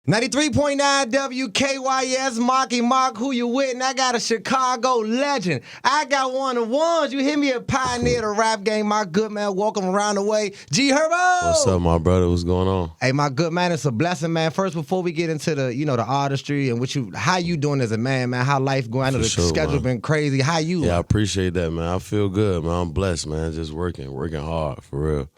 93.9 WKYS, Marky Marc, who you with? And I got a Chicago legend. I got one of the ones. You hear me, a pioneer of the rap game, my good man. Welcome around the way, G Herbo. What's up, my brother? What's going on? Hey, my good man, it's a blessing, man. First, before we get into the, the artistry and how you doing as a man, man? How life going? I know the schedule been crazy. How you? Yeah, I appreciate that, man. I feel good, man. I'm blessed, man. Just working hard for real.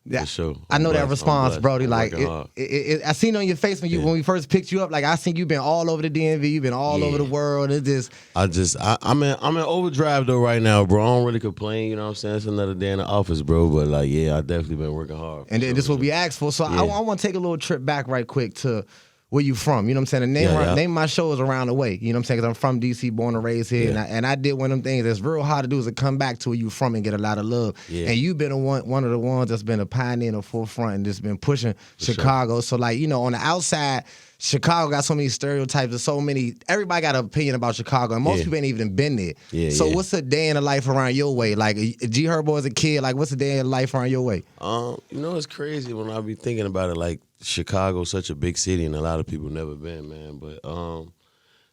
Yeah, for sure. I know that response, Brody. Like, I seen on your face when we first picked you up. Like, I seen you been all over the DMV. You've been all over the world. It's just, I'm in overdrive though right now, bro. I don't really complain. You know what I'm saying? It's another day in the office, bro. But like, yeah, I definitely been working hard. And this is what we asked for. So I want to take a little trip back right quick to where you from. You know what I'm saying? The name of my show is Around the Way. You know what I'm saying? Because I'm from D.C., born and raised here. Yeah. And I did one of them things that's real hard to do is to come back to where you from and get a lot of love. Yeah. And you've been one of the ones that's been a pioneer in the forefront and just been pushing Chicago. Sure. So like, on the outside, Chicago got so many stereotypes and so many, everybody got an opinion about Chicago, and most people ain't even been there. So what's a day in the life around your way? Like, G Herbo as a kid, like, what's a day in the life around your way? It's crazy when I be thinking about it, like, Chicago's such a big city, and a lot of people never been, man. But,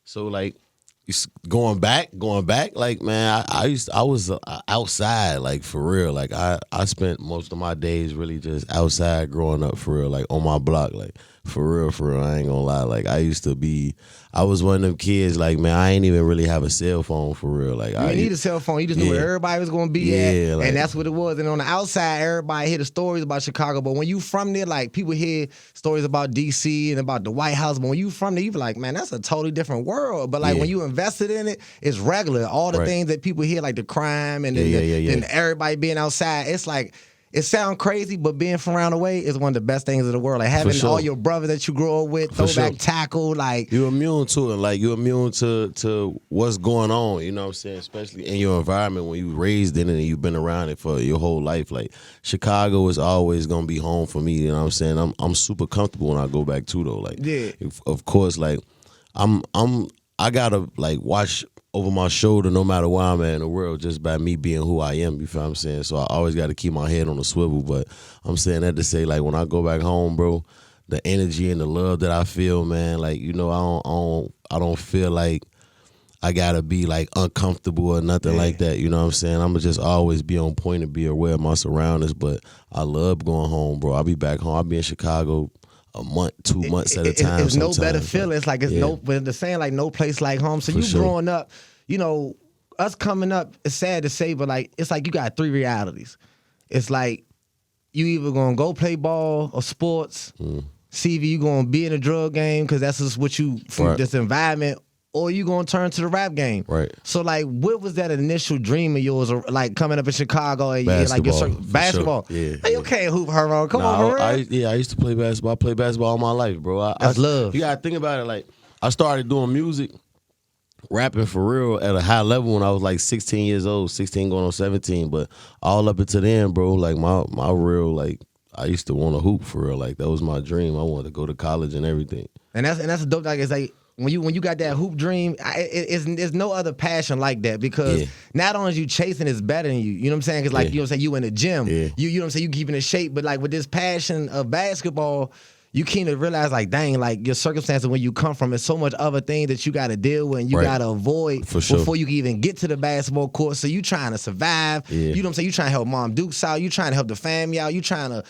so, like, going back, like, man, I was outside, like, for real. Like, I spent most of my days really just outside growing up, for real, like, on my block, like, for real, I ain't gonna lie. Like, I was one of them kids, like, man, I ain't even really have a cell phone, for real. Like, you didn't need a cell phone. You just knew where everybody was gonna be at, like, and that's what it was. And on the outside, everybody hear the stories about Chicago, but when you from there, like, people hear stories about D.C. and about the White House, but when you from there, you be like, man, that's a totally different world. But, like, when you invested in it, it's regular. All the things that people hear, like the crime and then everybody being outside, it's like, it sounds crazy, but being from around the way is one of the best things in the world. Like, having all your brothers that you grow up with, throwback tackle, like, you're immune to it. Like, you're immune to what's going on, you know what I'm saying? Especially in your environment when you raised in it and you've been around it for your whole life. Like, Chicago is always gonna be home for me, you know what I'm saying? I'm super comfortable when I go back too, though. Like, of course, like, I gotta, like, watch over my shoulder no matter where I'm at in the world, just by me being who I am, you feel what I'm saying? So I always got to keep my head on the swivel. But I'm saying that to say, like, when I go back home, bro, the energy and the love that I feel, man, like, I don't feel like I got to be, like, uncomfortable or nothing like that, you know what I'm saying? I'm going to just always be on point and be aware of my surroundings. But I love going home, bro. I'll be back home. I'll be in Chicago a month, 2 months at a time. It's no better feeling. It's like, but the saying, like, no place like home. So growing up, us coming up, it's sad to say, but, like, it's like you got three realities. It's like you either gonna go play ball or sports, see if you gonna be in a drug game because that's just what you from this environment, or you gonna turn to the rap game. Right. So, like, what was that initial dream of yours, like, coming up in Chicago and basketball? Sure. Yeah. Hey, you can't hoop, Herbo. Come on, bro. I used to play basketball. I played basketball all my life, bro. That's love. You gotta think about it. Like, I started doing music, rapping for real at a high level when I was like 16 years old, 16 going on 17. But all up until then, bro, like, my real, like, I used to want to hoop for real. Like, that was my dream. I wanted to go to college and everything. And that's a dope. Like, it's like, when you got that hoop dream, there's no other passion like that, because not only is you chasing, it's better than you. You know what I'm saying? Because, like, you know what I'm saying, you in the gym. You know what I'm saying, you keeping in shape. But, like, with this passion of basketball, you kind of realize, like, dang, like, your circumstances when you come from, it's so much other things that you got to deal with and you got to avoid before you can even get to the basketball court. So you trying to survive. You know what I'm saying? You trying to help Mom Dukes out. You trying to help the family out. You trying to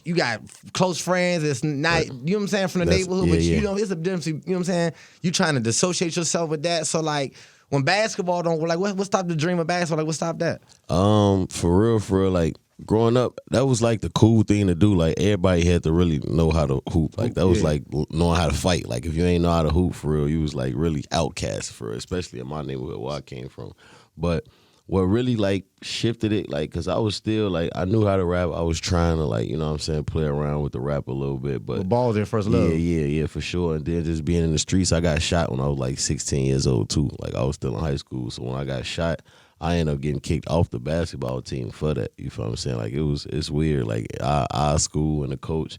you got close friends. It's not, you know what I'm saying, from the neighborhood. But, it's a difference. You know what I'm saying? You trying to dissociate yourself with that. So, like, when basketball don't, like, what stopped the dream of basketball? Like, what stopped that? For real, like, growing up, that was, like, the cool thing to do. Like, everybody had to really know how to hoop. Like, that was like knowing how to fight. Like, if you ain't know how to hoop for real, you was, like, really outcast for real, especially in my neighborhood where I came from. But what really, like, shifted it, like, because I was still, like, I knew how to rap. I was trying to, like, you know what I'm saying, play around with the rap a little bit. But balls in first love. Yeah, for sure. And then just being in the streets, I got shot when I was, like, 16 years old, too. Like, I was still in high school. So when I got shot, I ended up getting kicked off the basketball team for that. You feel what I'm saying? Like, it's weird. Like, our school and the coach,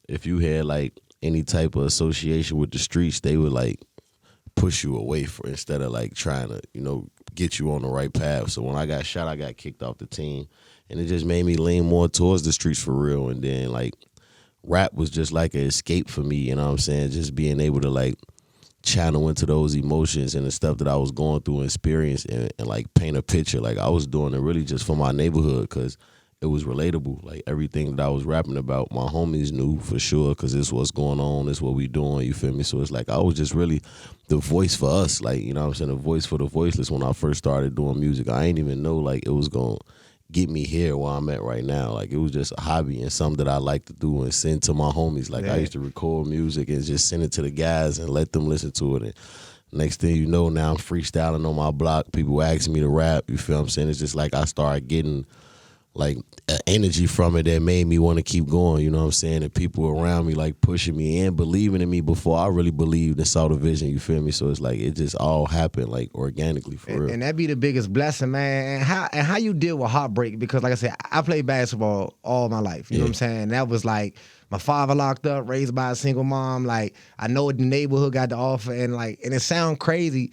if you had, like, any type of association with the streets, they would, like, push you away instead of, like, trying to, get you on the right path. So when I got shot, I got kicked off the team, and it just made me lean more towards the streets for real. And then, like, rap was just like an escape for me, you know what I'm saying? Just being able to like channel into those emotions and the stuff that I was going through and experience and like paint a picture. Like I was doing it really just for my neighborhood because it was relatable. Like everything that I was rapping about, my homies knew for sure because this what's going on, this what we doing, you feel me? So it's like I was just really the voice for us, like, you know what I'm saying, the voice for the voiceless when I first started doing music. I ain't even know like it was going to get me here where I'm at right now. Like it was just a hobby and something that I like to do and send to my homies. Like I used to record music and just send it to the guys and let them listen to it. And next thing you know, now I'm freestyling on my block. People asking me to rap, you feel what I'm saying? It's just like I started getting like energy from it that made me want to keep going, you know what I'm saying? And people around me like pushing me and believing in me before I really believed and saw the vision, you feel me? So it's like it just all happened like organically for real. And that be the biggest blessing, man. And how you deal with heartbreak? Because like I said, I played basketball all my life, you know what I'm saying? That was like my father locked up, raised by a single mom. Like I know what the neighborhood got to offer, and it sound crazy.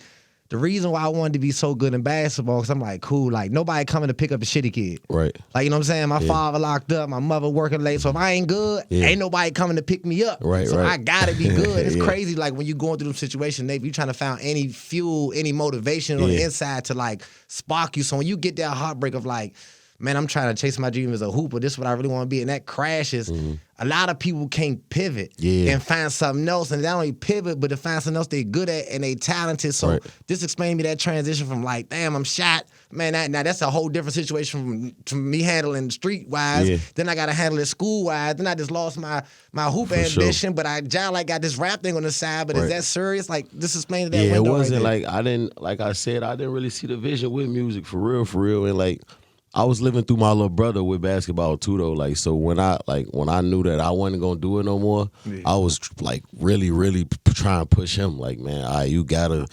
The reason why I wanted to be so good in basketball, because I'm like, cool, like nobody coming to pick up the shitty kid. Right. Like, you know what I'm saying? My father locked up, my mother working late. So if I ain't good, ain't nobody coming to pick me up. Right, so right. I gotta be good. It's crazy, like when you going through them situations, you trying to find any fuel, any motivation on the inside to like spark you. So when you get that heartbreak of like, man, I'm trying to chase my dream as a hooper, this is what I really want to be, and that crashes, a lot of people can't pivot and find something else, and they don't even pivot, but to find something else they're good at and they talented. So just explain to me that transition from like, damn, I'm shot. Man, now that's a whole different situation from me handling street-wise. Then I got to handle it school-wise. Then I just lost my hoop ambition, but I got this rap thing on the side, but is that serious? Like, just explain to that window. Yeah, it wasn't right like, I didn't really see the vision with music for real. And like, I was living through my little brother with basketball too though. Like so when I knew that I wasn't gonna do it no more, I was like really trying to push him. Like, man, all right, you gotta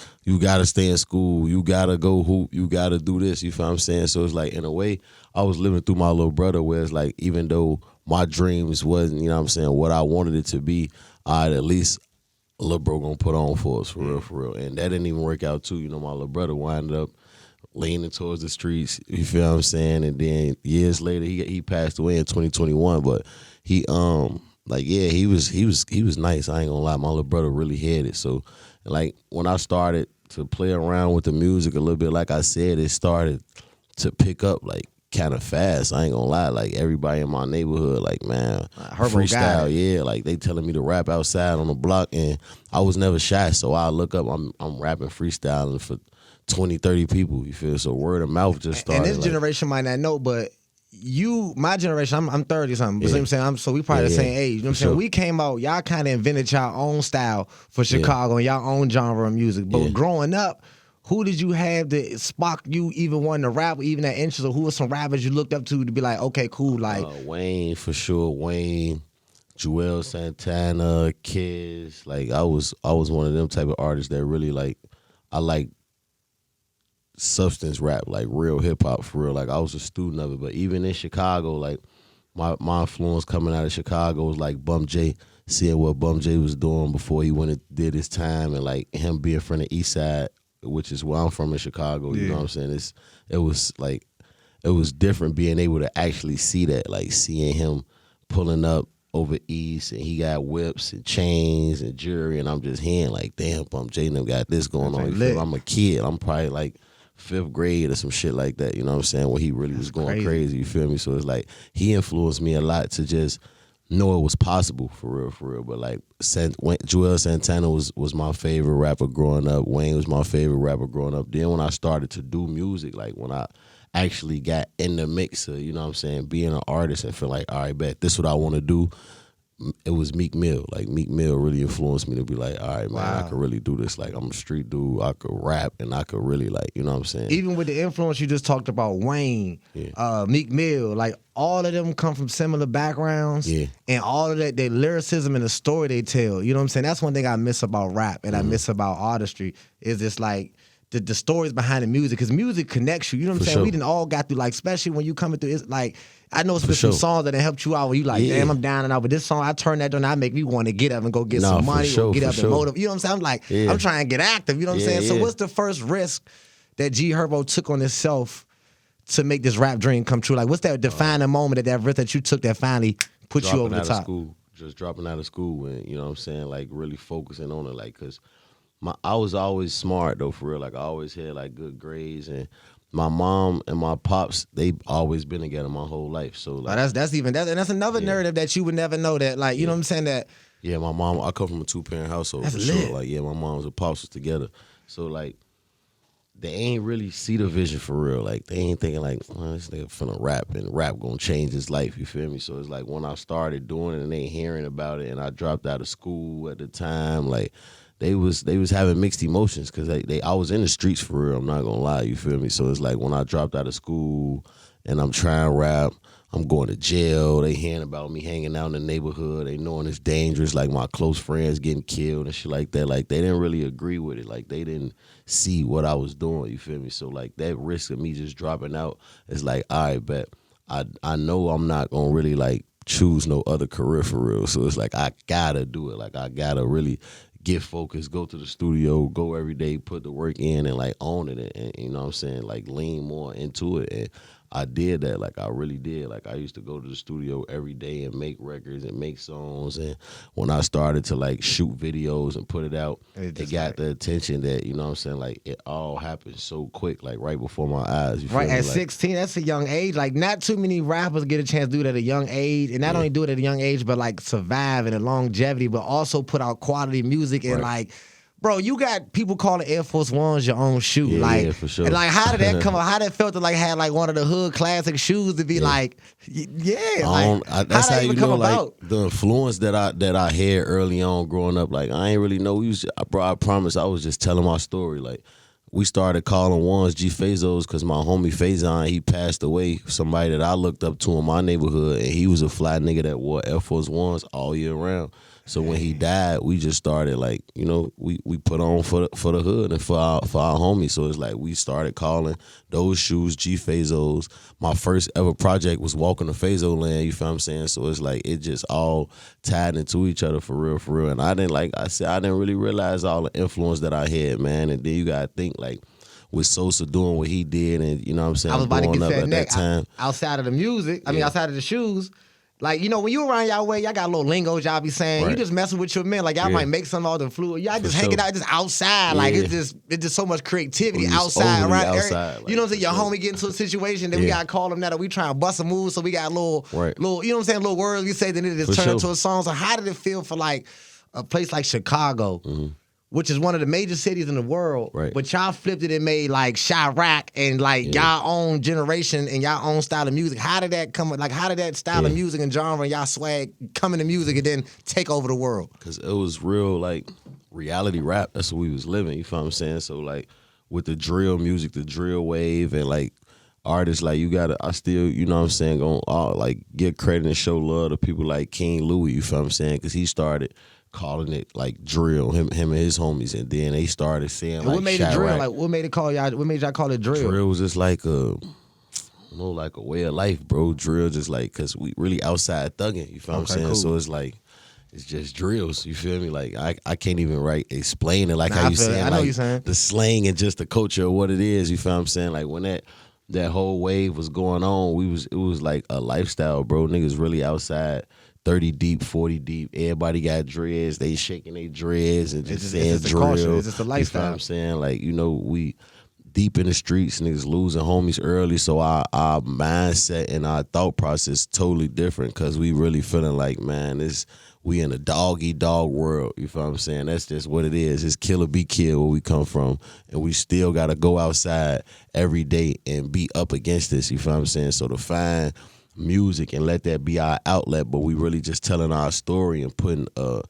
stay in school, you gotta go hoop, you gotta do this, you feel what I'm saying? So it's like in a way, I was living through my little brother where it's like even though my dreams wasn't, you know what I'm saying, what I wanted it to be, at least little bro gonna put on for us for real. And that didn't even work out too. You know, my little brother wound up leaning towards the streets, you feel what I'm saying? And then years later, he passed away in 2021. But he was nice. I ain't gonna lie, my little brother really had it. So, like when I started to play around with the music a little bit, like I said, it started to pick up like kind of fast. I ain't gonna lie, like everybody in my neighborhood, like man, freestyle, like they telling me to rap outside on the block, and I was never shy. So I look up, I'm rapping freestyling for 20, 30 people, you feel? So word of mouth just started. And this generation might not know, but my generation, I'm 30 something, but you know what I'm saying? So we probably the same age. You know what I'm saying? We came out, y'all kind of invented y'all own style for Chicago and y'all own genre of music. But growing up, who did you have that spark you even wanting to rap, or even that interest, or who were some rappers you looked up to be like, okay, cool, like Wayne for sure, Wayne, Joel Santana, Kids. Like I was one of them type of artists that really like, I like substance rap, like real hip hop for real. Like I was a student of it, but even in Chicago, like my influence coming out of Chicago was like Bum J, seeing what Bum J was doing before he went and did his time, and like him being from the East Side, which is where I'm from in Chicago. You know what I'm saying? It was different being able to actually see that, like seeing him pulling up over East, and he got whips and chains and jewelry, and I'm just hearing like, damn, Bum J and them got this going on. You feel? I'm a kid. I'm probably like 5th grade or some shit like that, you know what I'm saying, when he really was going crazy, you feel me? So it's like he influenced me a lot to just know it was possible for real. But like Joel Santana was my favorite rapper growing up. Wayne was my favorite rapper growing up. Then when I started to do music, like when I actually got in the mix of, you know what I'm saying, being an artist and feel like, all right, bet, this is what I want to do, it was Meek Mill. Like Meek Mill really influenced me to be like, all right, man, I could really do this. Like I'm a street dude, I could rap, and I could really like, you know what I'm saying? Even with the influence you just talked about, Wayne, Meek Mill, like all of them come from similar backgrounds, and all of that, their lyricism and the story they tell, you know what I'm saying? That's one thing I miss about rap and I miss about artistry, is just like the stories behind the music, because music connects you, you know what I'm saying? We didn't all got through, like, especially when you coming through, it's like, I know it's been some songs that helped you out where you like, damn, I'm down and out, but this song, I turn that on, I make me want to get up and go get some money, or get up and motivate, you know what I'm saying? I'm like, I'm trying to get active, you know what I'm saying? So what's the first risk that G Herbo took on himself to make this rap dream come true? Like, what's that defining moment, that risk that you took that finally put you over the top? just dropping out of school and, you know what I'm saying, like really focusing on it, like, cause I was always smart though, for real. Like I always had like good grades, and my mom and my pops, they always been together my whole life. So like, that's another narrative that you would never know, that like, you know what I'm saying, that yeah, my mom, I come from a 2-parent household. That's for lit. sure. Like, yeah, my mom's and pops was together. So like, they ain't really see the vision for real. Like they ain't thinking like, oh, this nigga finna rap and rap gonna change his life. You feel me? So it's like when I started doing it and they hearing about it, and I dropped out of school at the time, like they was having mixed emotions, because I was in the streets for real. I'm not gonna lie. You feel me? So it's like when I dropped out of school and I'm trying to rap, I'm going to jail. They hearing about me hanging out in the neighborhood. They knowing it's dangerous. Like my close friends getting killed and shit like that. Like they didn't really agree with it. Like they didn't see what I was doing. You feel me? So like that risk of me just dropping out is like, all right, bet I know I'm not gonna really like choose no other career for real. So it's like I gotta do it. Like I gotta really get focused, go to the studio, go every day, put the work in, and like own it, and you know what I'm saying, like lean more into it. And I did that. Like I really did. Like I used to go to the studio every day and make records and make songs. And when I started to like shoot videos and put it out, it got the attention that, you know what I'm saying, like it all happened so quick, like right before my eyes. You feel right me? at Like, 16, that's a young age. Like not too many rappers get a chance to do it at a young age, and not only do it at a young age, but like survive and a longevity, but also put out quality music. And like, bro, you got people calling Air Force Ones your own shoe. Yeah, for sure. And like, how did that come out? How that felt to like have like one of the hood classic shoes to be like, that's how you know, like the influence that I had early on growing up. Like I ain't really know. I promise, I was just telling my story. Like we started calling ones G Fazos because my homie Faison, he passed away. Somebody that I looked up to in my neighborhood, and he was a fly nigga that wore Air Force Ones all year round. So when he died, we just started like, you know, we put on for the hood and for our homies. So it's like we started calling those shoes G Fazos. My first ever project was Walking the Fazo Land, you feel what I'm saying? So it's like it just all tied into each other for real. And I didn't really realize all the influence that I had, man. And then you gotta think like with Sosa doing what he did, and you know what I'm saying, I was about to get at that time. Outside of the music, I mean outside of the shoes. Like, you know, when you around y'all way, y'all got little lingos y'all be saying. You just messing with your men. Like, y'all might make some all the fluid. Y'all just hanging out just outside. Like, it's just so much creativity outside. Around outside, like, you know what I'm saying? Your homie get into a situation that we got to call them now that we trying to bust a move. So we got little, you know what I'm saying, little words we say, then it just turn into a song. So how did it feel for, like, a place like Chicago, which is one of the major cities in the world, but y'all flipped it and made like Chirac and like y'all own generation and y'all own style of music? How did that come? Like, how did that style of music and genre and y'all swag come into music and then take over the world? Because it was real like reality rap. That's what we was living. You feel what I'm saying? So like with the drill music, the drill wave, and like artists like I still, you know what I'm saying, gonna like give credit and show love to people like King Louis. You feel what I'm saying? Because he started calling it like drill, him and his homies, and then they started saying like, what made it drill? Like, what made y'all call it drill? Drill was just like a way of life, bro. Drill just like, cause we really outside thugging. You feel what I'm saying? Cool. So it's like, it's just drills. You feel me? Like I can't even explain it like how you saying. I know like, you saying the slang and just the culture of what it is. You feel what I'm saying? Like when that whole wave was going on, it was like a lifestyle, bro. Niggas really outside. 30 deep, 40 deep. Everybody got dreads. They shaking their dreads and just saying drill. It's just a lifestyle. You know what I'm saying? Like, you know, we deep in the streets, niggas losing homies early. So our mindset and our thought process totally different, because we really feeling like, man, we in a dog-eat-dog world. You feel what I'm saying? That's just what it is. It's kill or be killed where we come from. And we still got to go outside every day and be up against this. You feel what I'm saying? So to find music and let that be our outlet, but we really just telling our story and putting a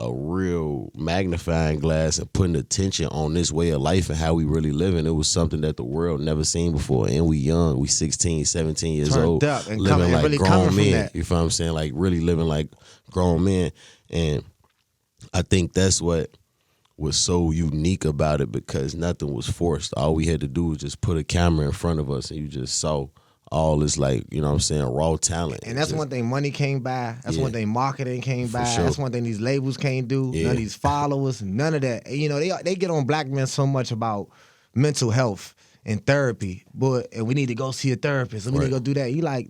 real magnifying glass and putting attention on this way of life and how we really living. It was something that the world never seen before, and we young, we 16, 17 years old, and living like really grown men. You feel what I'm saying? Like really living like grown men. And I think that's what was so unique about it, because nothing was forced. All we had to do was just put a camera in front of us and you just saw all this, like, you know what I'm saying, raw talent. And that's one thing money can't buy. That's one thing marketing can't buy. Sure. That's one thing these labels can't do. None of these followers, none of that. And, you know, they get on black men so much about mental health and therapy, and we need to go see a therapist and we need to go do that. You like,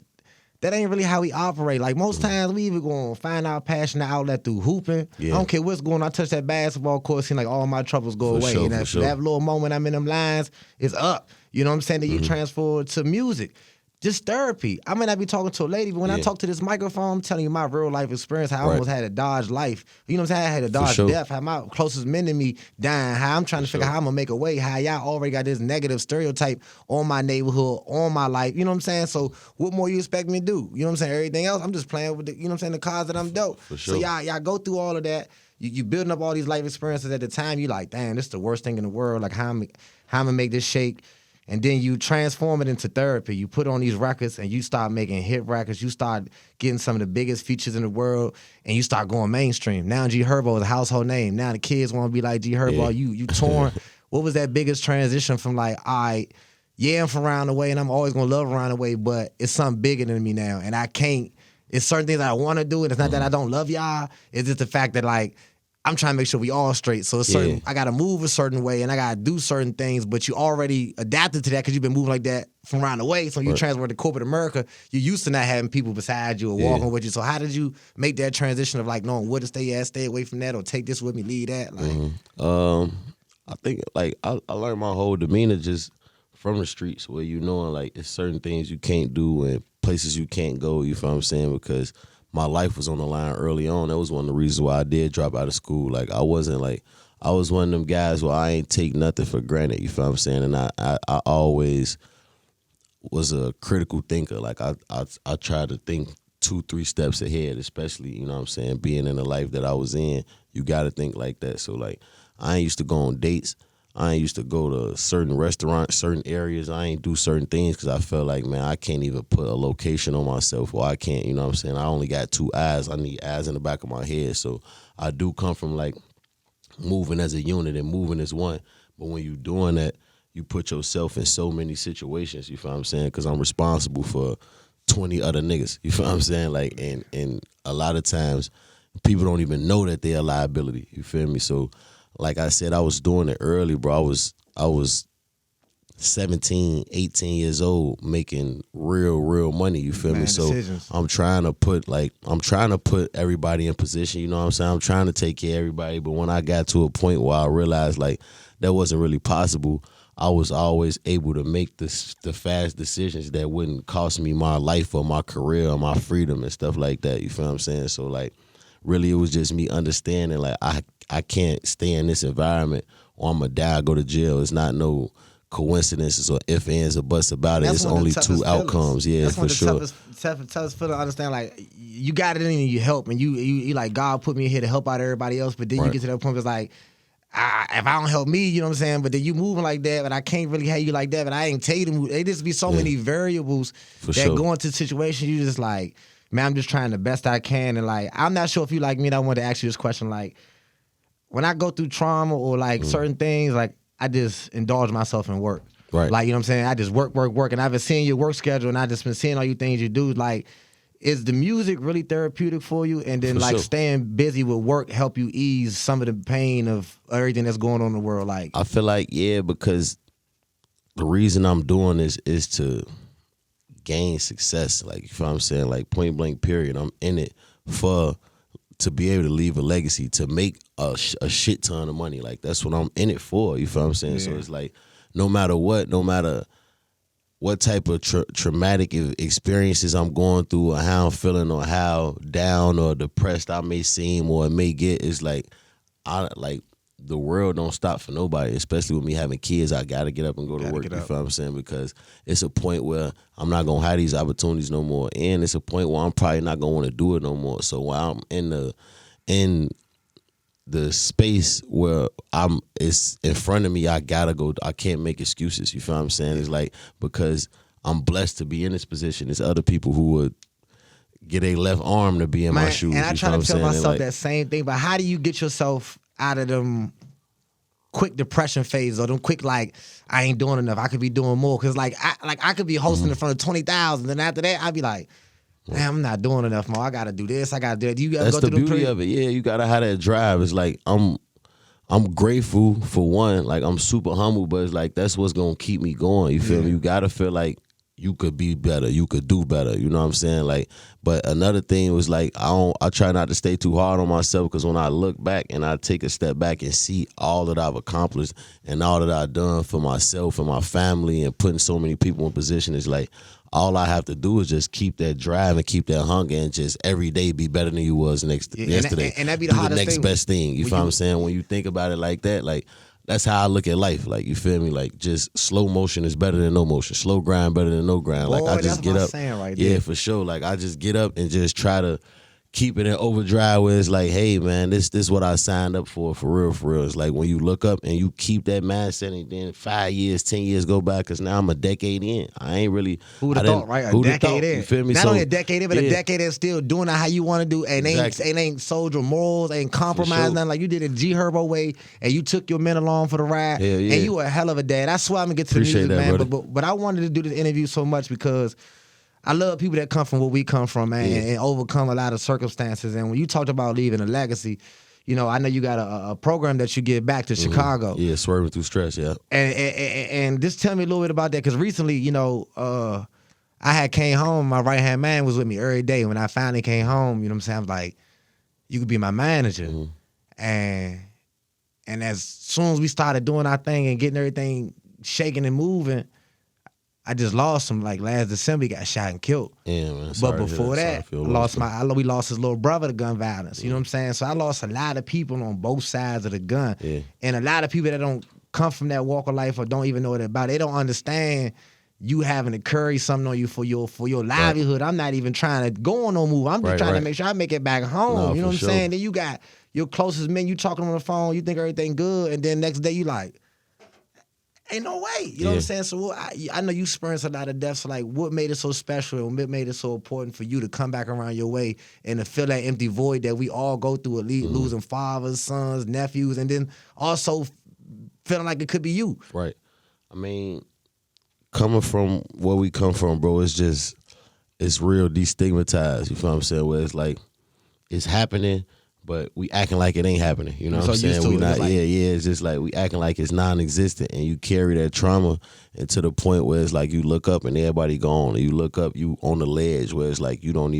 that ain't really how we operate. Like most times we even gonna find our passion outlet through hooping. I don't care what's going on. I touch that basketball court, seem like all my troubles go away. Sure, and that little moment I'm in them lines is up. You know what I'm saying? That you transfer to music. Just therapy. I may not be talking to a lady, but when I talk to this microphone, I'm telling you my real life experience, how I almost had to dodge life. You know what I'm saying? I had to dodge death, how my closest men to me dying, how I'm trying to figure out how I'm going to make a way, how y'all already got this negative stereotype on my neighborhood, on my life. You know what I'm saying? So what more you expect me to do? You know what I'm saying? Everything else, I'm just playing with the, you know what I'm saying, the cards that I'm dealt. So y'all go through all of that. You building up all these life experiences at the time. You like, damn, this is the worst thing in the world. Like how I'm going to make this shake. And then you transform it into therapy. You put on these records and you start making hit records. You start getting some of the biggest features in the world and you start going mainstream. Now G Herbo is a household name. Now the kids want to be like G Herbo. You torn. What was that biggest transition from like, all right, yeah, I'm from around the way and I'm always going to love around the way, but it's something bigger than me now. And I can't, it's certain things that I want to do. And it's not that I don't love y'all. It's just the fact that like, I'm trying to make sure we all straight. So it's certain, I got to move a certain way and I got to do certain things, but you already adapted to that because you've been moving like that from around the way. So you transfer to corporate America, you're used to not having people beside you or walking with you. So how did you make that transition of like knowing where to stay at, stay away from that, or take this with me, leave that? Like, I think like I learned my whole demeanor just from the streets where you knowing like it's certain things you can't do and places you can't go, you feel what I'm saying? Because my life was on the line early on. That was one of the reasons why I did drop out of school. Like I was one of them guys where I ain't take nothing for granted, you feel what I'm saying? And I always was a critical thinker. Like I tried to think 2-3 steps ahead, especially, you know what I'm saying, being in the life that I was in, you gotta think like that. So like I ain't used to go on dates. I ain't used to go to certain restaurants, certain areas. I ain't do certain things because I felt like, man, I can't even put a location on myself, or I can't, you know what I'm saying? I only got 2 eyes. I need eyes in the back of my head. So I do come from like moving as a unit and moving as one. But when you're doing that, you put yourself in so many situations, you feel what I'm saying? Because I'm responsible for 20 other niggas, you feel what I'm saying? Like, and a lot of times people don't even know that they're a liability, you feel me? So like I said, I was doing it early, bro. I was 17, 18 years old making real money, you feel me? So decisions. I'm trying to put everybody in position, you know what I'm saying? I'm trying to take care of everybody, but when I got to a point where I realized like that wasn't really possible, I was always able to make the fast decisions that wouldn't cost me my life or my career or my freedom and stuff like that, you feel what I'm saying? So like really it was just me understanding like I can't stay in this environment or I'm going to die, go to jail. It's not no coincidences or ifs, ands, or buts about it. It's only 2 outcomes. Yeah, that's for sure. Toughest feeling to understand, like, you got it in you help, and you like, God put me here to help out everybody else, but then you get to that point where it's like, if I don't help me, you know what I'm saying? But then you moving like that, but I can't really have you like that, but I ain't tell you to move. There just be so many variables that go into the situation. You just like, man, I'm just trying the best I can. And like, I'm not sure if you like me, and I wanted to ask you this question, like, when I go through trauma or like certain things, like I just indulge myself in work. Right. Like, you know what I'm saying? I just work. And I've been seeing your work schedule and I just been seeing all you things you do. Like, is the music really therapeutic for you? And then like staying busy with work help you ease some of the pain of everything that's going on in the world? Like, I feel like, yeah, because the reason I'm doing this is to gain success. Like, you feel what I'm saying? Like, point blank period. I'm in it to be able to leave a legacy, to make a shit ton of money. Like, that's what I'm in it for, you feel what I'm saying? Yeah. So it's like, no matter what type of traumatic experiences I'm going through or how I'm feeling or how down or depressed I may seem or it may get, it's like, the world don't stop for nobody, especially with me having kids. I got to get up and go to work, you feel what I'm saying? Because it's a point where I'm not going to have these opportunities no more. And it's a point where I'm probably not going to want to do it no more. So while I'm in the space where it's in front of me, I got to go. I can't make excuses, you feel what I'm saying? It's like, because I'm blessed to be in this position. There's other people who would get a left arm to be in my shoes. And I try to tell myself that same thing, but how do you get yourself out of them quick depression phases or them quick, like, I ain't doing enough, I could be doing more? Because like I could be hosting in front of 20,000, and after that I'd be like, damn, I'm not doing enough more. I gotta do this, I gotta do that. That's the beauty of it. Yeah, you gotta have that drive. It's like I'm grateful for one, like I'm super humble, but it's like that's what's gonna keep me going. You feel me? You gotta feel like you could be better, you could do better. You know what I'm saying? Like, but another thing was like I try not to stay too hard on myself, because when I look back and I take a step back and see all that I've accomplished and all that I've done for myself and my family and putting so many people in position, it's like all I have to do is just keep that drive and keep that hunger and just every day be better than you was yesterday. And that be the hardest next thing. best thing. You feel what I'm saying? When you think about it like that, like that's how I look at life. Like, you feel me? Like, just slow motion is better than no motion. Slow grind better than no grind. Like, I just get up. Right yeah, for sure. Like, I just get up and just try to keep it in overdrive where it's like, hey, man, this is what I signed up for real, for real. It's like when you look up and you keep that mindset, and then 5 years, 10 years go by, because now I'm a decade in. I ain't really. Who'd have thought, right? A decade in. You feel me? Not only a decade in, but a decade in still doing it how you want to do, and ain't sold your morals, ain't compromised nothing. Like, you did it G Herbo way, and you took your men along for the ride, and you a hell of a dad. That's why I'm going to get to the music, man. But I wanted to do this interview so much because I love people that come from where we come from, man, and overcome a lot of circumstances. And when you talked about leaving a legacy, you know, I know you got a program that you give back to Chicago. Yeah, Swervin Through Stress, yeah. And just tell me a little bit about that, because recently, you know, I had came home, my right-hand man was with me every day. When I finally came home, you know what I'm saying, I was like, you could be my manager. And as soon as we started doing our thing and getting everything shaking and moving, I just lost him. Like last December, he got shot and killed. Yeah, man. But before that, we lost his little brother to gun violence. You know what I'm saying? So I lost a lot of people on both sides of the gun. Yeah. And a lot of people that don't come from that walk of life or don't even know what it's about, they don't understand you having to carry something on you for your livelihood. Right. I'm not even trying to go on no move. I'm just trying to make sure I make it back home. No, you know what I'm saying? Then you got your closest men, you talking on the phone, you think everything good, and then next day you like, ain't no way. You know what I'm saying? So I know you experienced a lot of deaths. So like, what made it so special and what made it so important for you to come back around your way and to fill that empty void that we all go through, at least losing fathers, sons, nephews, and then also feeling like it could be you. Right. I mean, coming from where we come from, bro, it's real destigmatized. You feel what I'm saying? Where it's like, it's happening, but we acting like it ain't happening. You know what I'm saying? We not, it's just like we acting like it's non-existent, and you carry that trauma and to the point where it's like you look up and everybody gone, and you look up, you on the ledge where it's like you didn't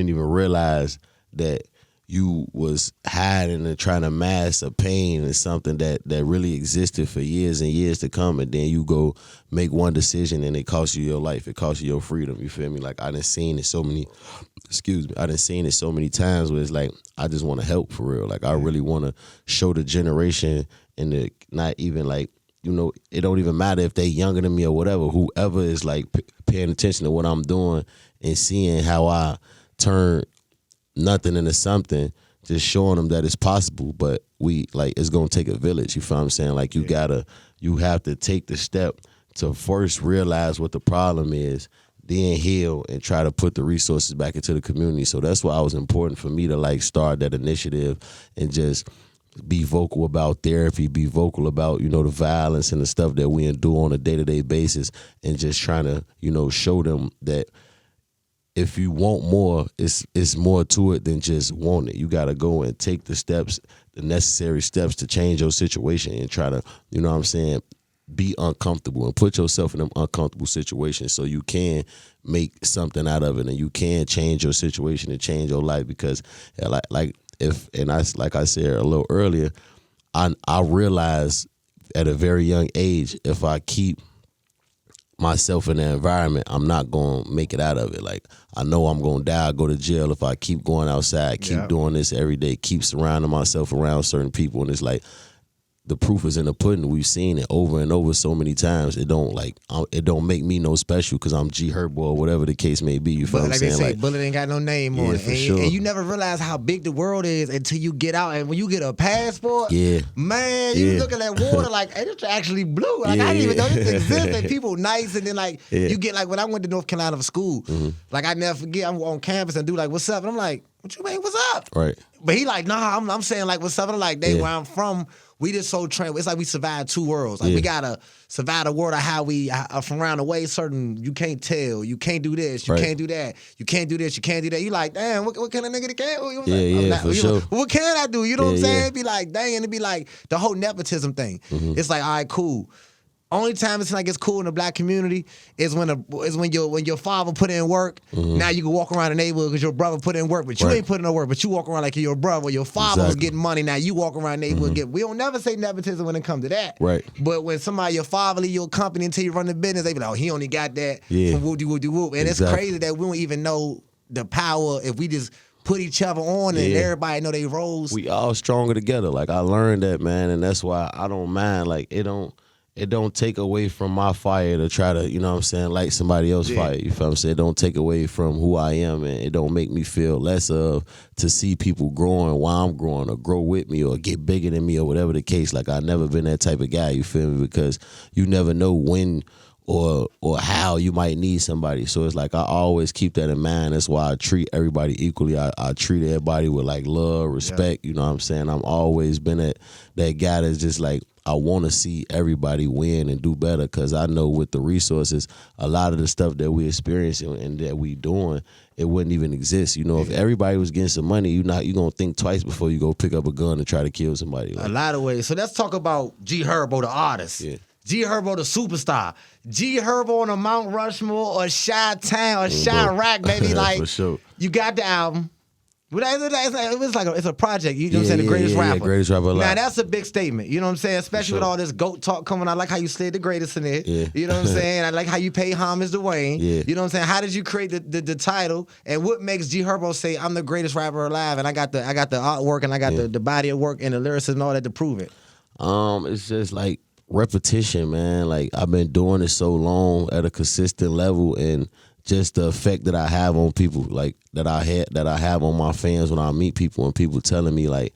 even realize that you was hiding and trying to mask a pain and something that really existed for years and years to come, and then you go make one decision and it costs you your life, it costs you your freedom. You feel me? Like I done seen it so many times where it's like I just want to help for real. Like I really want to show the generation, and not even like, you know, it don't even matter if they younger than me or whatever, whoever is like paying attention to what I'm doing and seeing how I turn nothing into something, just showing them that it's possible. But it's gonna take a village. You feel what I'm saying? Like you have to take the step to first realize what the problem is, then heal and try to put the resources back into the community. So that's why it was important for me to like start that initiative and just be vocal about therapy, be vocal about, you know, the violence and the stuff that we endure on a day-to-day basis, and just trying to, you know, show them that if you want more, it's more to it than just want it. You got to go and take the necessary steps to change your situation and try to, you know what I'm saying, be uncomfortable and put yourself in them uncomfortable situations so you can make something out of it and you can change your situation and change your life. Because like I said a little earlier, I realized at a very young age, if I keep myself in the environment, I'm not going to make it out of it. Like, I know I'm going to die, go to jail if I keep going outside, keep doing this every day, keep surrounding myself around certain people. And it's like, the proof is in the pudding. We've seen it over and over so many times. It don't make me no special because I'm G Herbo or whatever the case may be. You feel what I'm saying? They say, bullet ain't got no name on it. And you never realize how big the world is until you get out. And when you get a passport, man, you look at that water like, hey, it's actually blue. Like, I didn't even know this existed. And people nice. And then like, you get like, when I went to North Carolina for school, like I never forget, I'm on campus and dude like, what's up? And I'm like, what you mean, what's up? Right. But he like, nah, I'm saying like, what's up? And I'm like, where I'm from, we just so trained. It's like we survived two worlds. Like we gotta survive the world of how we from around the way. Certain you can't tell, you can't do this, you can't do that, you can't do this, you can't do that. You like, damn, what kind of nigga that can't? For sure. What can I do? You know what I'm saying? It'd be like, dang, and it'd be like the whole nepotism thing. It's like, all right, cool. only time it's like it's cool in the black community is when your father put in work. Now you can walk around the neighborhood because your brother put in work, but you ain't putting no work. But you walk around like your brother. Your father was getting money. Now you walk around the neighborhood. We don't never say nepotism when it comes to that. Right. But when somebody, your father leave your company until you run the business, they be like, oh, he only got that from whoop-de-whoop-de-whoop. And it's crazy that we don't even know the power if we just put each other on and everybody know they roles. We all stronger together. Like, I learned that, man, and that's why I don't mind. Like, it don't take away from my fire to try to, you know what I'm saying, light somebody else's fire. You feel what I'm saying? It don't take away from who I am, and it don't make me feel less of to see people growing while I'm growing or grow with me or get bigger than me or whatever the case. Like, I've never been that type of guy, you feel me? Because you never know when or how you might need somebody. So it's like I always keep that in mind. That's why I treat everybody equally. I treat everybody with like love, respect, you know what I'm saying? I'm always been that guy that's just like, I want to see everybody win and do better because I know with the resources, a lot of the stuff that we experiencing and that we doing, it wouldn't even exist. You know, if everybody was getting some money, you're going to think twice before you go pick up a gun and try to kill somebody. Like, a lot of ways. So let's talk about G Herbo, the artist. Yeah. G Herbo, the superstar. G Herbo on a Mount Rushmore or Chi-Town or Chirac, baby. Like, for sure. You got the album. But it's a project. You know what I'm saying? The greatest rapper. Greatest rapper alive. Now, that's a big statement. You know what I'm saying? Especially with all this GOAT talk coming. I like how you slid the greatest in it. Yeah. You know what I'm saying? I like how you pay homage to Wayne. Yeah. You know what I'm saying? How did you create the title? And what makes G Herbo say, I'm the greatest rapper alive, and I got the artwork and I got the body of work and the lyrics and all that to prove it? It's just like repetition, man. Like, I've been doing it so long at a consistent level, and just the effect that I have on people, like that I have on my fans when I meet people and people telling me like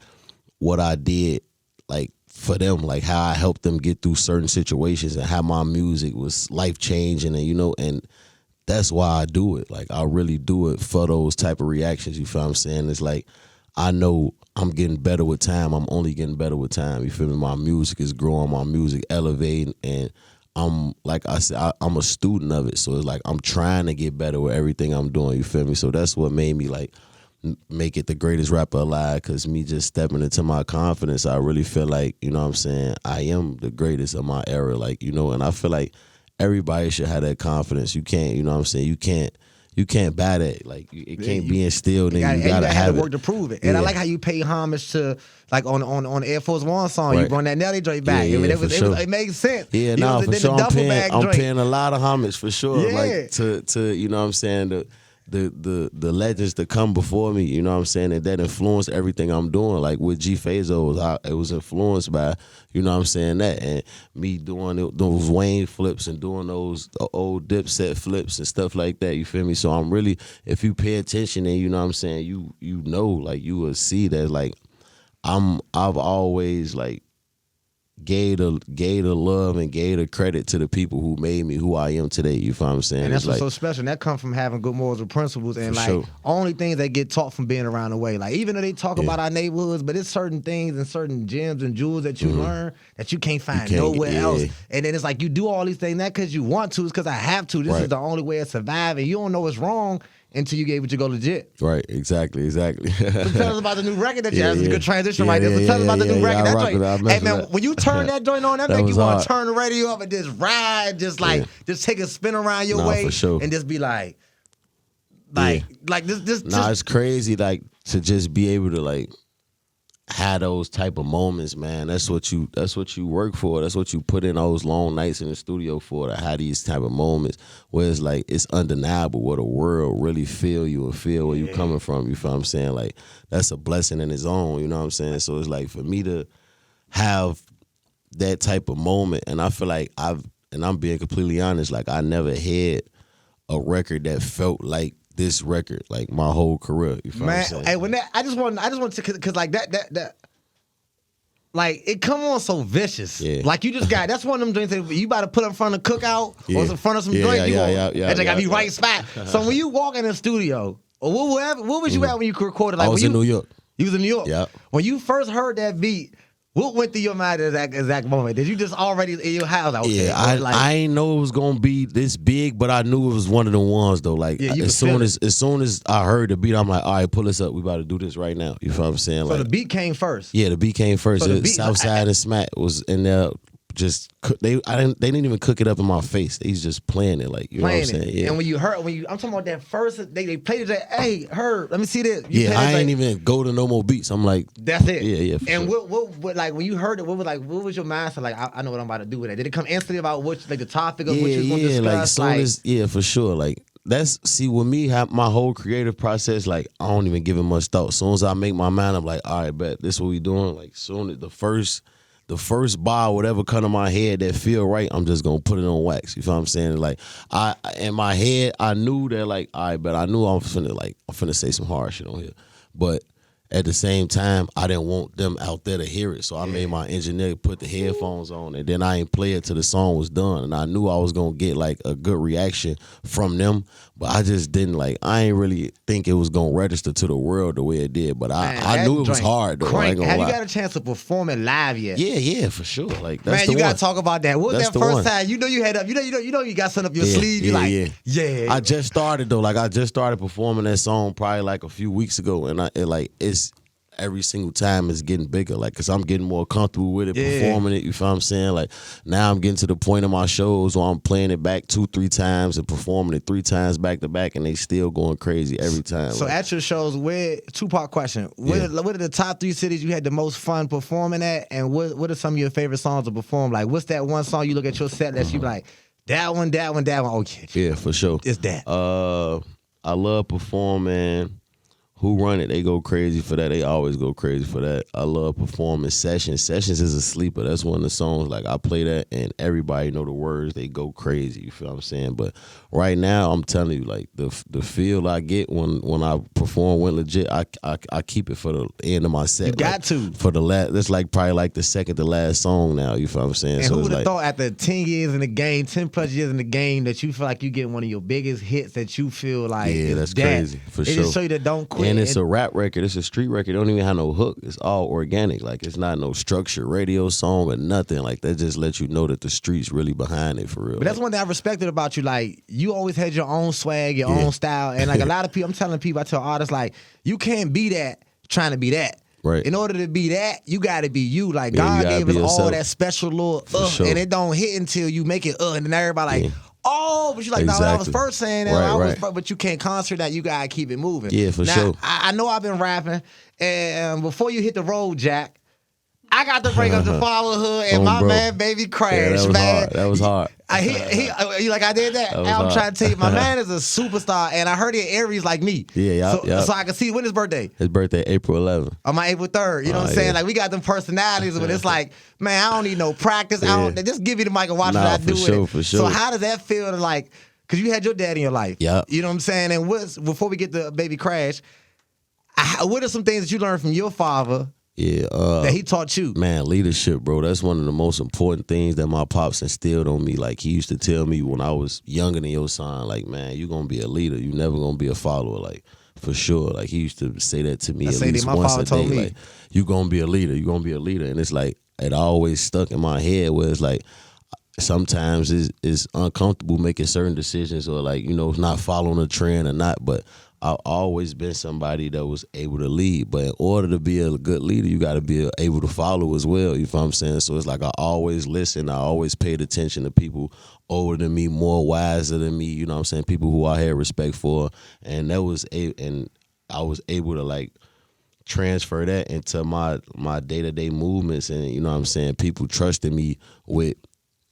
what I did, like for them, like how I helped them get through certain situations and how my music was life changing, and you know, and that's why I do it. Like, I really do it for those type of reactions. You feel what I'm saying? It's like, I know I'm getting better with time. I'm only getting better with time. You feel me? My music is growing, my music elevating, and I'm, like I said, I'm a student of it. So it's like I'm trying to get better with everything I'm doing. You feel me? So that's what made me like make it the greatest rapper alive, because me just stepping into my confidence, I really feel like, you know what I'm saying, I am the greatest of my era. Like, you know, and I feel like everybody should have that confidence. You can't, you know what I'm saying, you can't buy that. Like, it can't be instilled, and you gotta have to work to prove it. And I like how you pay homage to, like, on Air Force One song, you brought that Nelly joint back. I mean, it made sense. Yeah, no, for sure. I'm paying a lot of homage for sure. Yeah. Like to you know what I'm saying, the legends that come before me, you know what I'm saying, and that influenced everything I'm doing. Like with G Fazo, it was influenced by, you know what I'm saying, that, and me doing those Wayne flips and doing those old Dipset flips and stuff like that, you feel me? So I'm really, if you pay attention and you know what I'm saying, you know, like, you will see that, like, I've always, like, gave the love and gave the credit to the people who made me who I am today. You feel what I'm saying? And that's what's so special. And that comes from having good morals and principles, and like only things that get taught from being around the way. Like, even though they talk about our neighborhoods, but it's certain things and certain gems and jewels that you learn that you can't find nowhere else. And then it's like, you do all these things not because you want to, it's because I have to. This is the only way of surviving. You don't know what's wrong until you get able to go legit. Right, exactly. So tell us about the new record that you have. It's a good transition right there. So tell us about the new record. That joint. Hey, man, when you turn that joint on, that make you want to turn the radio up and just ride, just like, just take a spin around your way and just be like this. Nah, it's crazy, like, to just be able to, like, have those type of moments, man. That's what you work for. That's what you put in those long nights in the studio for, to have these type of moments where it's like, it's undeniable what the world really feel you and feel where you coming from. You feel what I'm saying? Like, that's a blessing in its own, you know what I'm saying? So it's like, for me to have that type of moment, and I feel like I'm being completely honest, like, I never had a record that felt like this record, like, my whole career. You feel what I'm saying? Hey, when that, I just want to, cause like that, like, it come on so vicious. Yeah. Like, you just got, that's one of them joints that you about to put in front of cookout or in front of some joint. That got to be right spot. So when you walk in the studio, or what was you at when you recorded? Like, I was in New York. You was in New York? Yeah. When you first heard that beat, what went through your mind at that exact moment? Did you just already in your house? I ain't know it was gonna be this big, but I knew it was one of the ones though. Like, as soon as I heard the beat, I'm like, all right, pull this up. We about to do this right now. You feel what I'm saying? So the beat came first. Yeah, the beat came first. So Southside and Smack was in there just they didn't even cook it up in my face. They just playing it like, you know what I'm saying? Yeah. And I'm talking about that first, they played it like, hey, Herb, let me see this. I ain't even go to no more beats. I'm like, that's it. Yeah. And sure. what like when you heard it, what was your mindset like? I know what I'm about to do with it. Did it come instantly about what like the topic of what you was going to discuss? Like soon as for sure. Like with me, my whole creative process, like I don't even give it much thought. As soon as I make my mind, I'm like, all right, bet this is what we doing. Like soon as the first bar, whatever come to my head that feel right, I'm just gonna put it on wax. You feel what I'm saying? Like in my head, I knew that like, all right, but I knew I'm finna say some hard shit on here. But at the same time, I didn't want them out there to hear it. So I made my engineer put the headphones on, and then I ain't play it till the song was done. And I knew I was gonna get like a good reaction from them, but I just didn't I ain't really think it was gonna register to the world the way it did. But I knew it was hard though. I ain't gonna lie. Have you got a chance to perform it live yet? Yeah, for sure. Like that's man, you gotta one. talk about that. What was that's that first time? You know you had you got something up your sleeve. You yeah. I just started though. Like I just started performing that song probably like a few weeks ago, and it's every single time it's getting bigger, like, cause I'm getting more comfortable with it, performing it. You feel what I'm saying? Like now I'm getting to the point of my shows where I'm playing it back 2-3 times and performing it 3 times back to back, and they still going crazy every time. So at your shows, two-part question: what are the top 3 cities you had the most fun performing at, and what are some of your favorite songs to perform? Like, what's that one song you look at your set list, you be like, that one. Oh yeah, for sure. It's that. I love performing. Who Run It? They go crazy for that. They always go crazy for that. I love performing Sessions. Sessions is a sleeper. That's one of the songs, like, I play that and everybody know the words. They go crazy. You feel what I'm saying? But right now, I'm telling you, like, the feel I get when I perform Went Legit, I keep it for the end of my set. You got to. For the last, that's like probably like the second to last song now. You feel what I'm saying? And so who would have thought after 10 years in the game, 10 plus years in the game, that you feel like you get one of your biggest hits that you feel like, yeah, that's crazy, for sure. It just show you that don't quit. And it's a rap record. It's a street record. It don't even have no hook. It's all organic. Like, it's not no structured radio song or nothing. Like, that just lets you know that the street's really behind it for real. But that's one thing I respected about you. Like, you always had your own swag, your own style. And like a lot of people, I'm telling people, I tell artists, like, you can't be that trying to be that. Right. In order to be that, you got to be you. Like, God gave us all that special little and it don't hit until you make it and then everybody like, oh, but you like, no, I was first saying that. But you can't concentrate that. You got to keep it moving. Yeah, for sure. I know I've been rapping, and before you hit the road, Jack, I got to bring up the Fatherhood and my man, Baby Crash, man. That was hard. You like I did that? I'm trying to tell you, my man is a superstar, and I heard he Aries like me. So I can see when his birthday. His birthday, April 11th. On my April 3rd. You know what I'm saying? Like, we got them personalities, but it's like, man, I don't need no practice. Just give me the mic and watch what I do with it. For sure. So how does that feel to, like, because you had your dad in your life. Yeah. You know what I'm saying? And before we get to Baby Crash, what are some things that you learned from your father that he taught you? Man, leadership, bro. That's one of the most important things that my pops instilled on me. Like, he used to tell me when I was younger than your son, like, man, you're going to be a leader. You never going to be a follower, like, for sure. Like, he used to say that to me at least once a day. Like, you're going to be a leader. You're going to be a leader. And it's like, it always stuck in my head where it's like, sometimes it's uncomfortable making certain decisions or, like, you know, not following a trend or not, but I've always been somebody that was able to lead. But in order to be a good leader, you got to be able to follow as well. You know what I'm saying? So it's like I always listen. I always paid attention to people older than me, more wiser than me. You know what I'm saying? People who I had respect for. And I was able to, like, transfer that into my day-to-day movements. And, you know what I'm saying, people trusting me with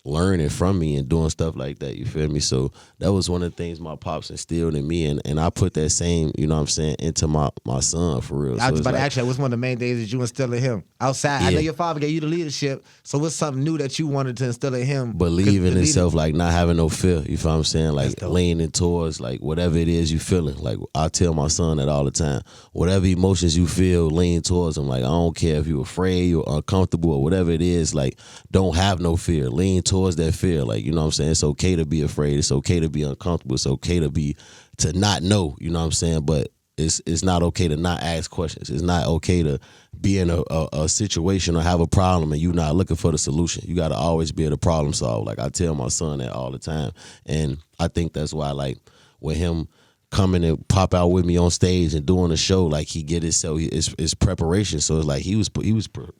learning from me and doing stuff like that, you feel me? So that was one of the things my pops instilled in me, and I put that same, you know what I'm saying, into my son for real. I was about to ask you, what's one of the main things that you instill in him? Outside, I know your father gave you the leadership, so what's something new that you wanted to instill in him? Believe in himself, like not having no fear, you feel what I'm saying? Like leaning towards, like, whatever it is you feeling. Like, I tell my son that all the time. Whatever emotions you feel, lean towards them. Like, I don't care if you're afraid or uncomfortable or whatever it is, like, don't have no fear. Lean towards that fear. Like, you know what I'm saying? It's okay to be afraid. It's okay to be uncomfortable. It's okay to not know, you know what I'm saying? But it's not okay to not ask questions. It's not okay to be in a situation or have a problem and you not looking for the solution. You got to always be able to problem solve. Like, I tell my son that all the time. And I think that's why, like, with him coming and pop out with me on stage and doing a show. Like he get himself, it's preparation. So it's like he was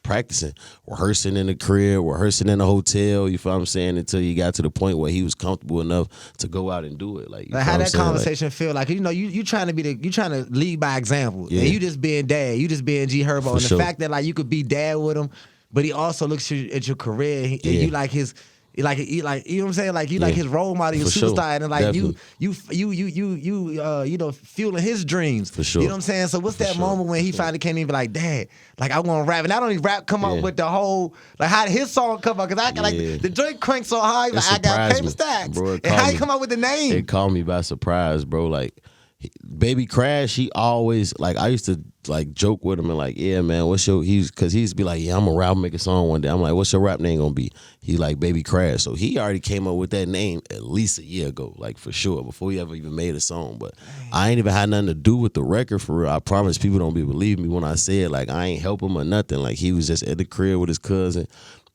practicing, rehearsing in the crib, rehearsing in the hotel. You feel what I'm saying? Until he got to the point where he was comfortable enough to go out and do it. Like, how that conversation feel? Like, you know, you trying to lead by example. Yeah. And you just being dad, you just being G Herbo, and the fact that like you could be dad with him, but he also looks at your career and you like his. Like you know what I'm saying? Like you like his role model, your superstar, and like definitely. you know, fueling his dreams. For sure. You know what I'm saying? So what's that moment when he finally came in and be like, Dad, like I want to rap, and not only rap come up with the whole like how did his song come up? Because I like the joint cranked so high, like I got paper stacks. Bro, and how you come up with the name? It caught me by surprise, bro. Like Baby Crash, he always like I used to like joke with him and like, yeah, man, what's your because he used to be like, yeah, I'm gonna rap, make a song one day. I'm like, what's your rap name gonna be? He like Baby Crash. So he already came up with that name at least a year ago, like for sure, before he ever even made a song. But I ain't even had nothing to do with the record for real. I promise people don't believe me when I say it. Like I ain't help him or nothing. Like he was just at the crib with his cousin.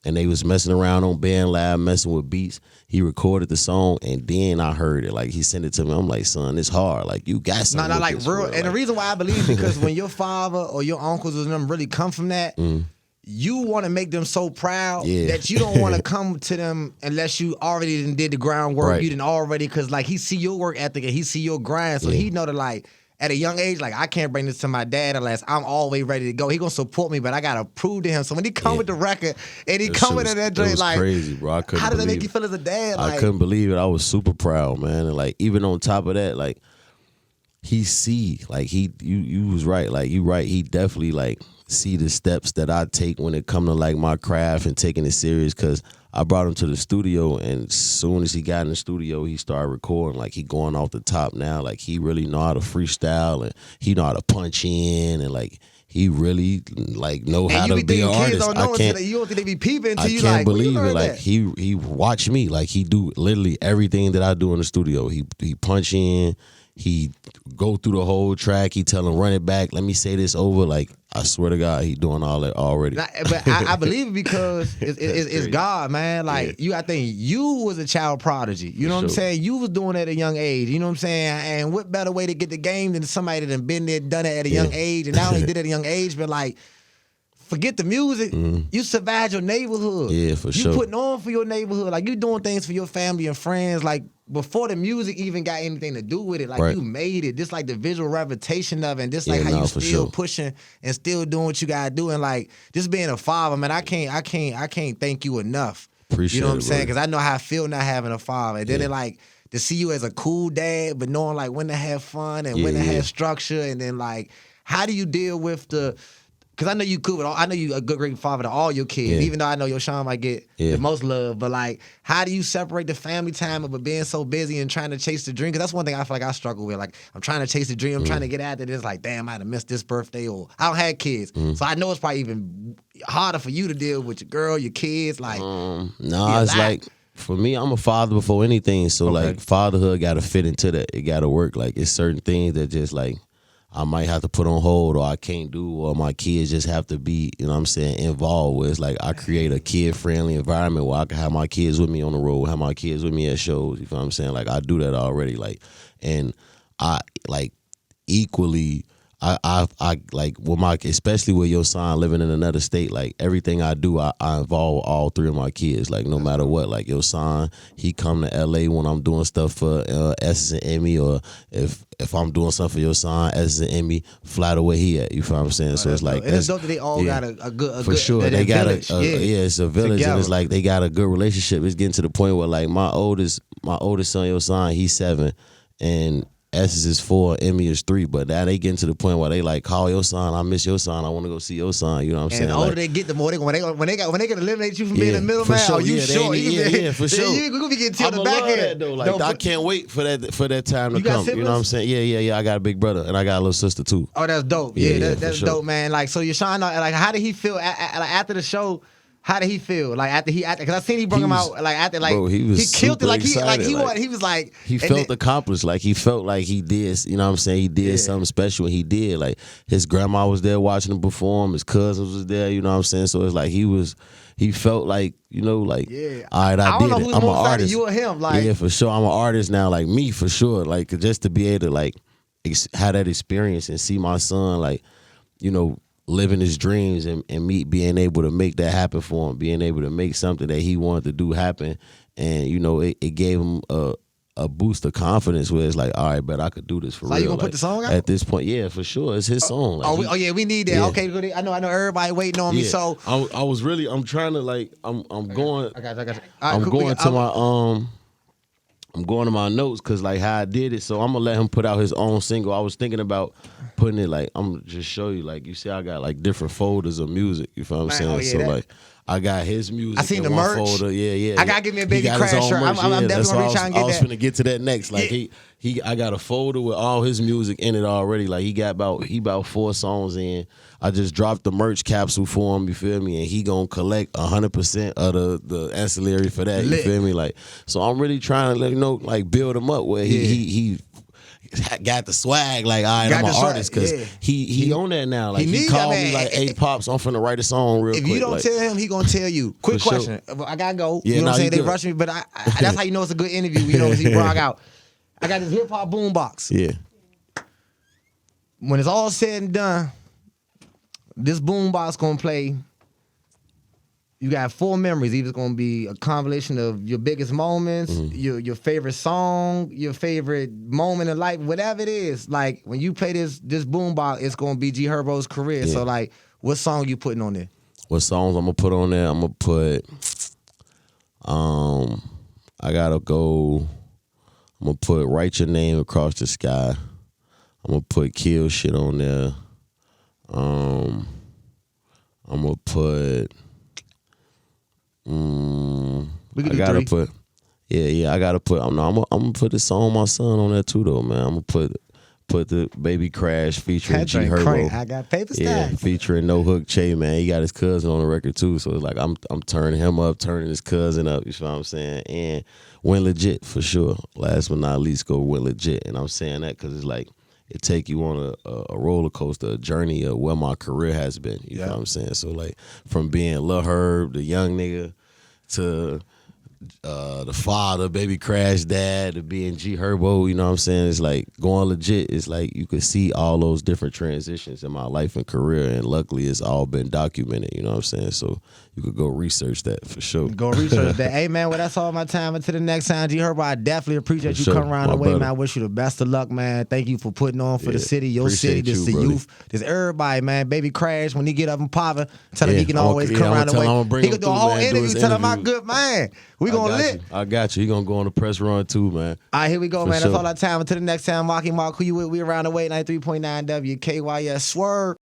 And they was messing around on Band Lab, messing with beats. He recorded the song, and then I heard it. Like, he sent it to me. I'm like, son, it's hard. Like, you got something. No, like, real. And the reason why I believe because when your father or your uncles or them really come from that, you want to make them so proud that you don't want to come to them unless you already did the groundwork. Right. You didn't already, because, like, he see your work ethic and he see your grind. So he know that, like, at a young age, like, I can't bring this to my dad unless I'm always ready to go. He gonna support me, but I gotta prove to him. So when he come with the record and he come with that joint, like, crazy, bro. I couldn't how did that make you feel as a dad? I couldn't believe it. I was super proud, man. And like, even on top of that, like, he see, like, you was right. Like, you right. He definitely like see the steps that I take when it come to like my craft and taking it serious. Cause I brought him to the studio, and as soon as he got in the studio, he started recording. Like, he going off the top now. Like, he really know how to freestyle, and he know how to punch in, and like, he really like know how to be an artist. You don't think they be peeping to you. I can't believe it. Like, he watch me. Like, he do literally everything that I do in the studio. He punch in. He go through the whole track. He tell him, run it back. Let me say this over. Like, I swear to God, he doing all that already. But I believe it because it's God, man. Like, I think you was a child prodigy. You know what I'm saying? You was doing it at a young age. You know what I'm saying? And what better way to get the game than somebody that been there, done it at a young age, and not only did it at a young age, but like, forget the music. You survived your neighborhood. Yeah, for sure. You putting on for your neighborhood. Like, you doing things for your family and friends. Like, before the music even got anything to do with it. Like, you made it. Just like the visual representation of it. And just like how you still pushing and still doing what you gotta do. And like, just being a father, man, I can't thank you enough. Appreciate it. You know what I'm saying? Because I know how I feel not having a father. And then it like, to see you as a cool dad, but knowing like when to have fun and when to have structure. And then like, how do you deal with the... Because I know you cool with I know you a good, great father to all your kids, even though I know your Sean might get the most love. But like, how do you separate the family time of being so busy and trying to chase the dream? Because that's one thing I feel like I struggle with. Like, I'm trying to chase the dream. I'm trying to get at it. It's like, damn, I might have missed this birthday, or I don't have kids. So I know it's probably even harder for you to deal with your girl, your kids. Like, it's like, for me, I'm a father before anything. So like, fatherhood got to fit into that. It got to work. Like, it's certain things that just like, I might have to put on hold, or I can't do, or my kids just have to be, you know what I'm saying, involved with. It's like, I create a kid-friendly environment where I can have my kids with me on the road, have my kids with me at shows, you know what I'm saying? Like, I do that already. Like, and I, like, equally, I like, with my, especially with your son living in another state, like, everything I do, I involve all three of my kids, like, no matter what. Like, your son, he come to LA when I'm doing stuff for Essence and Emmy, or if I'm doing something for your son, Essence and Emmy, fly to where he at, you feel what I'm saying? So it's like, it's dope that they all got a good, for sure, they got village. It's a village, together. And it's like, they got a good relationship. It's getting to the point where, like, my oldest son, your son, he's 7, and Essence is 4, Emmy is 3, but now they getting to the point where they like, call your son, I miss your son, I want to go see your son. You know what I'm saying? And the older they get, the more they when they can eliminate you from being a middleman. Sure. You sure? For sure. You gonna be getting to the back end though. Like, I can't wait for that time to come. You know what I'm saying? Yeah. I got a big brother and I got a little sister too. Oh, that's dope. Yeah, that's dope, man. Like, so your Sean, like, how did he feel after the show? How did he feel? Like after because I seen he brought him out like after like bro, he was killed it. Like excited. he was like he felt accomplished. Like he felt like he did. You know what I'm saying? He did something special. And he did. Like his grandma was there watching him perform. His cousins was there. You know what I'm saying? So it's like he felt like, you know, like, all right, I did know it. who's I'm an more excited, artist. you or him? Like, yeah, for sure. I'm an artist now. Like me, for sure. Like just to be able to like have that experience and see my son, like, you know, living his dreams and me being able to make that happen for him, being able to make something that he wanted to do happen. And, you know, it gave him a boost of confidence where it's like, all right, but I could do this for real. You gonna put the song out? At this point, yeah, for sure. It's his song. Like, we need that. Yeah. Okay, good. I know everybody waiting on me. So I'm trying to like, I'm going. I got you. I'm going to my I'm going to my notes because like how I did it. So I'm gonna let him put out his own single. I was thinking about putting it like, I'm gonna just show you, like, you see I got like different folders of music. You feel what I'm saying? Like I got his music. I seen the merch. Folder. Yeah. I gotta give me a Baby Crash shirt. I'm definitely gonna reach out and get that. I was finna get to that next. Like I got a folder with all his music in it already. Like he about 4 songs in. I just dropped the merch capsule for him, you feel me? And he gonna collect 100% of the ancillary for that, you feel me? Like, so I'm really trying to let you know, like, build him up where he got the swag, like, all right, I'm an artist, because he on that now. Like, he called me like, hey, Pops, I'm finna write a song real quick. If you don't tell him, he gonna tell you. Quick question. Sure. I gotta go. You know what I'm saying? They rush me, but that's how you know it's a good interview. You know, he brought out. I got this hip-hop boombox. Yeah. When it's all said and done, this boombox gonna play. You got 4 memories. Either it's gonna be a combination of your biggest moments, your favorite song, your favorite moment in life, whatever it is. Like when you play this boombox, it's gonna be G Herbo's career. So like, what song you putting on there? What songs I'm gonna put on there? I'm gonna put. I gotta go. I'm gonna put Write Your Name Across the Sky. I'm gonna put Kill Shit on there. I'm gonna put. I gotta put. I gotta put. I'm gonna put this song My Son on there too, though, man. I'm gonna put the Baby Crash featuring G Herbo. I got paper stacks. Yeah, featuring No Hook Che, man. He got his cousin on the record too, so it's like I'm turning him up, turning his cousin up. You know what I'm saying? And Went Legit for sure. Last but not least, go Went Legit, and I'm saying that because it's like, it take you on a roller coaster, a journey of where my career has been. You know what I'm saying? So like, from being Lil Herb, the young nigga, to the father, Baby Crash dad, to being G Herbo, you know what I'm saying? It's like going legit. It's like you could see all those different transitions in my life and career, and luckily it's all been documented, you know what I'm saying? So you could go research that for sure. Go research that. Hey man, well, that's all my time. Until the next time, G Herbo, I definitely appreciate you coming around the way, man. I wish you the best of luck, man. Thank you for putting on for the city, your city, this the youth, this everybody, man. Baby Crash, when he get up and popping, tell him he can always come around the way. He can do a whole interview, tell him my good man. We gonna lit. I got you. He gonna go on the press run too, man. All right, here we go, man. That's all our time. Until the next time, Marky Marc, who you with? We around the way, 93.9 WKYS. Swerve.